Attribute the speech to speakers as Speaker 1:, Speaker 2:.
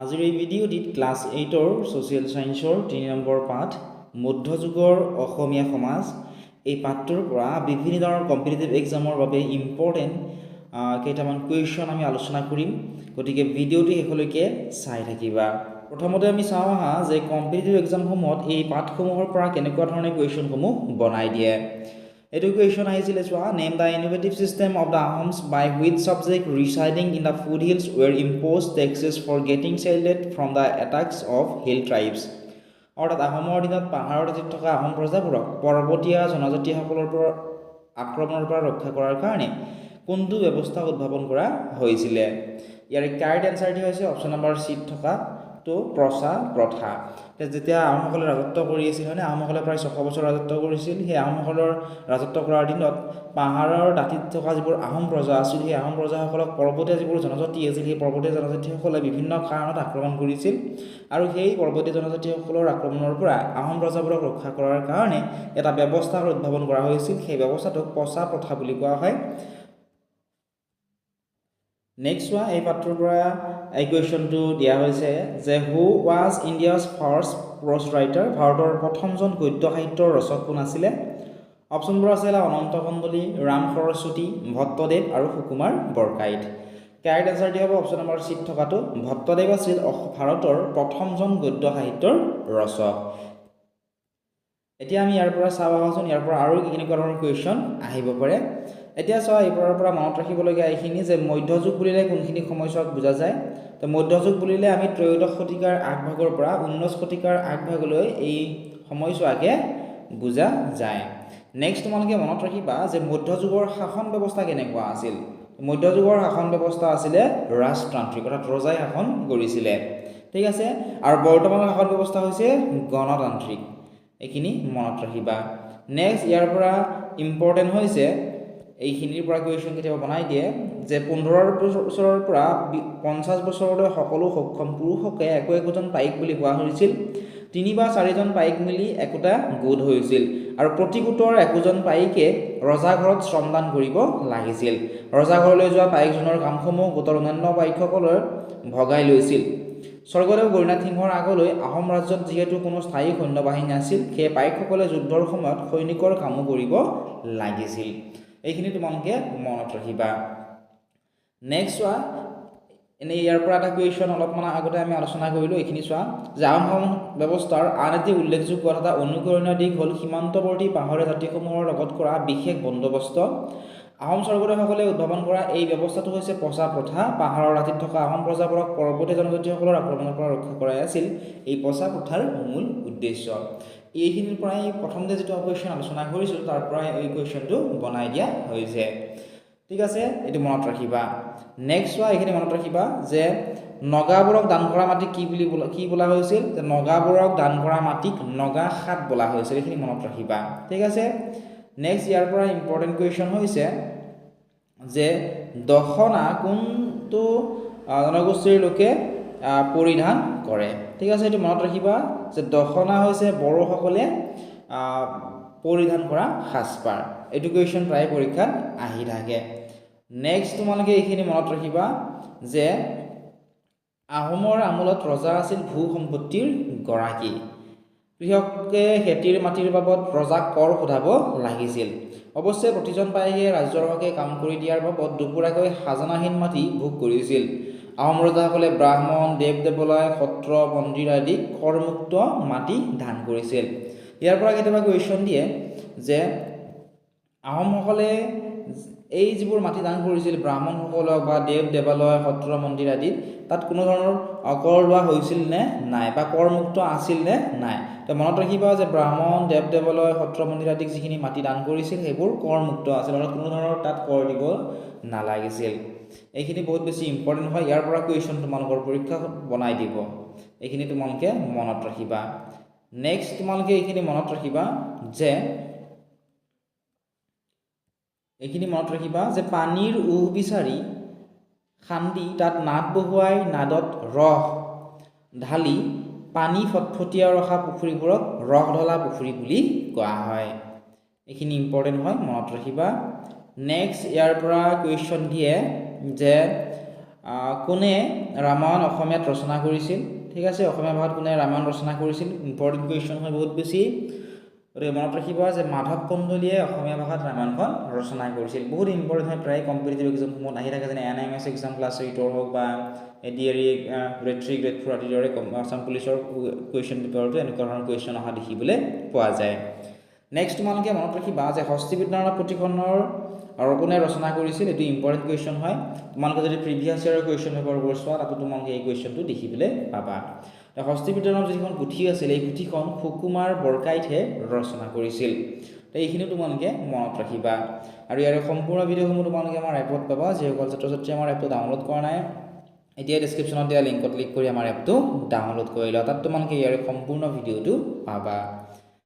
Speaker 1: আজিৰ এই ভিডিঅ'টিত class 8ৰ social ছায়েন্সৰ 3 নম্বৰ পাঠ মধ্যযুগৰ অসমীয়া সমাজ এই পাঠটোৰ পৰা বিভিন্ন ধৰণৰ কম্পিটিটিভ এক্সামৰ বাবে ইম্পৰ্টেণ্ট কেইটামান কুৱেশ্যন আমি আলোচনা কৰিম। গতিকে ভিডিঅ'টি শেষলৈকে চাই থাকিবা। প্ৰথমতে আমি চাওঁ আহা যে কম্পিটিটিভ এক্সামসমূহত এই পাঠসমূহৰ পৰা কেনেকুৱা ধৰণে কুৱেশ্যনসমূহ বনাই দিয়ে। এইটো কুৱেশ্যন আহিছিলে চোৱা, name the innovative system of the Ahoms by which subject residing in the foot hills were impose taxes for getting shielded from the attacks of hill tribes. অৰ্থাৎ আহোমৰ দিনত পাহাৰৰ দাঁতিত থকা আহোম প্ৰজাবোৰক পৰ্বতীয়া জনজাতিসকলৰ পৰা আক্ৰমণৰ পৰা ৰক্ষা কৰাৰ কাৰণে কোনটো ব্যৱস্থা উদ্ভাৱন কৰা হৈছিলে। ইয়াৰ কাৰেক্ট এনচাৰটি হৈছে অপশ্যন নম্বৰ চিত থকা তো প্ৰচা প্ৰথা। যেতিয়া আহোমসকলে ৰাজত্ব কৰি আছিল হয়নে, আহোমসকলে প্ৰায় 600 বছৰ ৰাজত্ব কৰিছিল। সেই আহোমসকলৰ ৰাজত্ব কৰাৰ দিনত পাহাৰৰ দাঁতিত থকা যিবোৰ আহোম প্ৰজা আছিল, সেই আহোম প্ৰজাসকলক পৰ্বতীয়া যিবোৰ জনজাতি আছিল, সেই পৰ্বতীয়া জনজাতিসকলে বিভিন্ন কাৰণত আক্ৰমণ কৰিছিল। আৰু সেই পৰ্বতীয়া জনজাতিসকলৰ আক্ৰমণৰ পৰা আহোম প্ৰজাবোৰক ৰক্ষা কৰাৰ কাৰণে এটা ব্যৱস্থা উদ্ভাৱন কৰা হৈছিল। সেই ব্যৱস্থাটোক প্ৰচা প্ৰথা বুলি কোৱা হয়। নেক্সট চোৱা, এই পাঠটোৰ পৰা এই কুৱেশ্যনটো দিয়া হৈছে যে who was India's first prose writer. ভাৰতৰ প্ৰথমজন গদ্য সাহিত্যৰ ৰচক কোন আছিলে? অপশ্যনবোৰ আছিলে অনন্ত কন্দলী, ৰাম সৰস্বতী, ভট্টদেৱ আৰু সুকুমাৰ বৰকাইত। কাৰেক্ট এনচাৰটি হ'ব অপশ্যন নম্বৰ চিত থকাটো। ভট্টদেৱ আছিল ভাৰতৰ প্ৰথমজন গদ্য সাহিত্যৰ ৰচক। এতিয়া আমি ইয়াৰ পৰা চাওঁ আহোঁচোন, ইয়াৰ পৰা আৰু কেনেকুৱা ধৰণৰ কুৱেশ্যন আহিব পাৰে। এতিয়া চোৱা, এইবোৰৰ পৰা মনত ৰাখিবলগীয়া এইখিনি যে মধ্যযুগ বুলিলে কোনখিনি সময়ছোৱাক বুজা যায়। তো মধ্যযুগ বুলিলে আমি ত্ৰয়োদশ শতিকাৰ আগভাগৰ পৰা 19 শতিকাৰ আগভাগলৈ এই সময়ছোৱাকে বুজা যায়। নেক্সট তোমালোকে মনত ৰাখিবা যে মধ্যযুগৰ শাসন ব্যৱস্থা কেনেকুৱা আছিল। মধ্যযুগৰ শাসন ব্যৱস্থা আছিলে ৰাজতান্ত্ৰিক, অৰ্থাৎ ৰজাই শাসন কৰিছিলে। ঠিক আছে, আৰু বৰ্তমানৰ শাসন ব্যৱস্থা হৈছে গণতান্ত্ৰিক। এইখিনি মনত ৰাখিবা। নেক্সট ইয়াৰ পৰা ইম্পৰ্টেণ্ট হৈছে এইখিনিৰ পৰা কুৱেশ্যন কেতিয়াবা বনাই দিয়ে যে 15 বছৰৰ পৰা 50 বছৰলৈ সকলো সক্ষম পুৰুষকে একোজন পাইক বুলি কোৱা হৈছিল। 3 বা 4জন পাইক মিলি একোটা গোট হৈছিল আৰু প্ৰতি গোটৰ একোজন পাইকে ৰজাঘৰত শ্ৰমদান কৰিব লাগিছিল। ৰজাঘৰলৈ যোৱা পাইকজনৰ কামসমূহ গোটৰ অন্যান্য পাইকসকলে ভগাই লৈছিল। স্বৰ্গদেউ গৌৰীনাথ সিংহৰ আগলৈ আহোম ৰাজ্যত যিহেতু কোনো স্থায়ী সৈন্যবাহিনী নাছিল, সেই পাইকসকলে যুদ্ধৰ সময়ত সৈনিকৰ কামো কৰিব লাগিছিল। এইখিনি তোমালোকে মনত ৰাখিবা। নেক্সট চোৱা, এনেই ইয়াৰ পৰা এটা কুৱেশ্যন অলপমান আগতে আমি আলোচনা কৰিলোঁ। এইখিনি চোৱা যে আহোম শাসন ব্যৱস্থাৰ আন এটি উল্লেখযোগ্য তথা অনুকৰণীয় দিশ হ'ল সীমান্তৱৰ্তী পাহাৰীয়া জাতিসমূহৰ লগত কৰা বিশেষ বন্দোবস্ত। আহোম স্বৰ্গদেউসকলে উদ্ভাৱন কৰা এই ব্যৱস্থাটো হৈছে প্ৰচা প্ৰথা। পাহাৰৰ দাঁতিত থকা আহোম প্ৰজাবোৰক পৰ্বতীয়া জনজাতিসকলৰ আক্ৰমণৰ পৰা ৰক্ষা কৰাই আছিল এই প্ৰচা প্ৰথাৰ মূল উদ্দেশ্য। এইখিনিৰ পৰাই প্ৰথমতে যিটো কুৱেশ্যন আলোচনা কৰিছিলোঁ তাৰ পৰাই এই কুৱেশ্যনটো বনাই দিয়া হৈছে। ঠিক আছে, এইটো মনত ৰাখিবা। নেক্সট চোৱা, এইখিনি মনত ৰাখিবা যে নগাবোৰক দান কৰা মাটিক কি বোলা হৈছিল? যে নগাবোৰক দান কৰা মাটিক নগাখাত বোলা হৈছিল। এইখিনি মনত ৰাখিবা। ঠিক আছে, নেক্সট ইয়াৰ পৰা ইম্পৰ্টেণ্ট কুৱেশ্যন হৈছে যে দখনা কোনটো জনগোষ্ঠীৰ লোকে পৰিধান কৰে। ঠিক আছে, এইটো মনত ৰাখিবা যে দখনা হৈছে বড়োসকলে পৰিধান কৰা সাজপাৰ। এইটো কুৱেশ্যন প্ৰায় পৰীক্ষাত আহি থাকে। নেক্সট তোমালোকে এইখিনি মনত ৰাখিবা যে আহোমৰ আমোলত ৰজা আছিল ভূ সম্পত্তিৰ গৰাকী। কৃষকে খেতিৰ মাটিৰ বাবদ ৰজাক কৰ সোধাব লাগিছিল। অৱশ্যে প্ৰতিজন পাইকে ৰাজ্যৰ হকে কাম কৰি দিয়াৰ বাবদ দুপুৰাকৈ খাজনাহীন মাটি ভোগ কৰিছিল। আহোম ৰজাসকলে ব্ৰাহ্মণ, দেৱ দেৱালয়, সত্ৰ, মন্দিৰ আদি কৰমুক্ত মাটি দান কৰিছিল। ইয়াৰ পৰা কেতিয়াবা কুৱেশ্যন দিয়ে যে আহোমসকলে এই যিবোৰ মাটি দান কৰিছিল ব্ৰাহ্মণসকলক বা দেৱ দেৱালয়, সত্ৰ, মন্দিৰ আদিত, তাত কোনো ধৰণৰ কৰ লোৱা হৈছিল নে নাই বা কৰমুক্ত আছিল নে নাই। তো মনত ৰাখিবা যে ব্ৰাহ্মণ, দেৱ দেৱালয়, সত্ৰ, মন্দিৰ আদিক যিখিনি মাটি দান কৰিছিল সেইবোৰ কৰমুক্ত আছিল, অৰ্থাৎ কোনো ধৰণৰ তাত কৰ দিব নালাগিছিল। এইখিনি বহুত বেছি ইম্পৰ্টেণ্ট হয়। ইয়াৰ পৰা কুৱেশ্যন তোমালোকৰ পৰীক্ষাত বনাই দিব। এইখিনি তোমালোকে মনত ৰাখিবা। নেক্সট তোমালোকে এইখিনি মনত ৰাখিবা যে পানীৰ উহ বিচাৰি খান্দি তাত নাদ বহুৱাই নাদত ৰস ঢালি পানী ফটফটীয়া ৰখা পুখুৰীবোৰক ৰস ঢলা পুখুৰী বুলি কোৱা হয়। এইখিনি ইম্পৰ্টেণ্ট হয়, মনত ৰাখিবা। নেক্সট ইয়াৰ পৰা কুৱেশ্যন দিয়ে যে কোনে ৰামায়ণ অসমীয়াত ৰচনা কৰিছিল ঠিক আছে অসমীয়া ভাষাত কোনে ৰামায়ণ ৰচনা কৰিছিল ইম্পৰ্টেণ্ট কুৱেশ্যন হয় বহুত বেছি গতিকে মনত ৰাখিব যে মাধৱ কন্দলীয়ে অসমীয়া ভাষাত ৰামায়ণখন ৰচনা কৰিছিল বহুত ইম্পৰ্টেণ্ট হয় প্ৰায় কম্পিটিটিভ এক্সামসমূহত আহি থাকে যেনে NIMS এক্সাম ক্লাছ 8ৰ হওক বা ADRE গ্ৰেড 3 গ্ৰেড 4 আদিৰ দৰে আছাম পুলিচৰ কুৱেশ্যন পেপাৰতো এনেকুৱা ধৰণৰ কুৱেশ্যন অহা দেখিবলৈ পোৱা যায় নেক্সট তোমালোকে মনত ৰাখিবা যে হস্তিবিদ্যানাথ পুথিখনৰ আৰু কোনে ৰচনা কৰিছিল এটো ইম্পৰ্টেণ্ট কুৱেশ্যন হয় তোমালোকে যদি প্ৰিভিয়াছ ইয়াৰৰ কুৱেশ্যন পেপাৰবোৰ চোৱা তাতো তোমালোকে এই কুৱেশ্যনটো দেখিবলৈ পাবা হস্তিবিদ্যানাথ যিখন পুথি আছিল এই পুথিখন সুকুমাৰ বৰকাইতে ৰচনা কৰিছিল তো এইখিনি তোমালোকে মনত ৰাখিবা আৰু ইয়াৰ সম্পূৰ্ণ ভিডিঅ'সমূহ তোমালোকে আমাৰ এপত পাবা যিসকল ছাত্ৰ-ছাত্ৰীয়ে আমাৰ এপটো ডাউনলোড কৰা নাই এতিয়া ডেছক্ৰিপশ্যনত দিয়া লিংকত ক্লিক কৰি আমাৰ এপটো ডাউনলোড কৰি লোৱা তাত তোমালোকে ইয়াৰ সম্পূৰ্ণ ভিডিঅ'টো পাবা